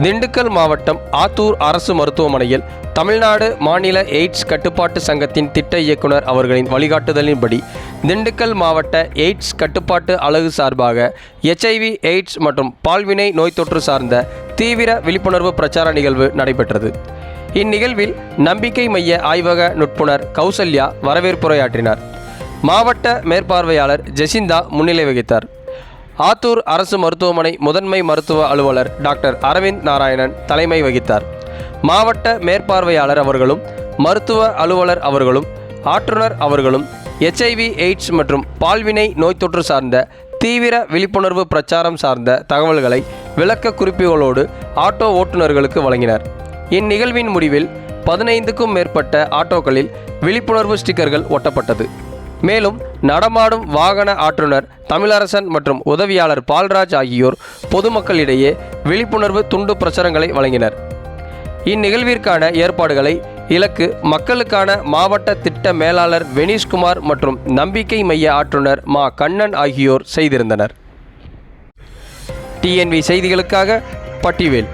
திண்டுக்கல் மாவட்டம் ஆத்தூர் அரசு மருத்துவமனையில் தமிழ்நாடு மாநில எய்ட்ஸ் கட்டுப்பாட்டு சங்கத்தின் திட்ட இயக்குனர் அவர்களின் வழிகாட்டுதலின்படி திண்டுக்கல் மாவட்ட எய்ட்ஸ் கட்டுப்பாட்டு அலகு சார்பாக HIV எய்ட்ஸ் மற்றும் பால்வினை நோய் தொற்று சார்ந்த தீவிர விழிப்புணர்வு பிரச்சார நிகழ்வு நடைபெற்றது. இந்நிகழ்வில் நம்பிக்கை மைய ஆய்வக நுட்புணர் கௌசல்யா வரவேற்புரையாற்றினார். மாவட்ட மேற்பார்வையாளர் ஜெசிந்தா முன்னிலை வகித்தார். ஆத்தூர் அரசு மருத்துவமனை முதன்மை மருத்துவ அலுவலர் டாக்டர் அரவிந்த் நாராயணன் தலைமை வகித்தார். மாவட்ட மேற்பார்வையாளர் அவர்களும் மருத்துவ அலுவலர் அவர்களும் ஆற்றுநர் அவர்களும் HIV எய்ட்ஸ் மற்றும் பால்வினை நோய் தொற்று சார்ந்த தீவிர விழிப்புணர்வு பிரச்சாரம் சார்ந்த தகவல்களை விளக்க குறிப்புகளோடு ஆட்டோ ஓட்டுநர்களுக்கு வழங்கினர். இந்நிகழ்வின் முடிவில் 15க்கும் மேற்பட்ட ஆட்டோக்களில் விழிப்புணர்வு ஸ்டிக்கர்கள் ஒட்டப்பட்டது. மேலும் நடமாடும் வாகன ஆற்றுநர் தமிழரசன் மற்றும் உதவியாளர் பால்ராஜ் ஆகியோர் பொதுமக்களிடையே விழிப்புணர்வு துண்டு பிரசுரங்களை வழங்கினர். இந்நிகழ்விற்கான ஏற்பாடுகளை இலக்கு மக்களுக்கான மாவட்ட திட்ட மேலாளர் வெனிஷ்குமார் மற்றும் நம்பிக்கை மைய ஆற்றுநர் மா கண்ணன் ஆகியோர் செய்திருந்தனர். TNV செய்திகளுக்காக பட்டிவேல்.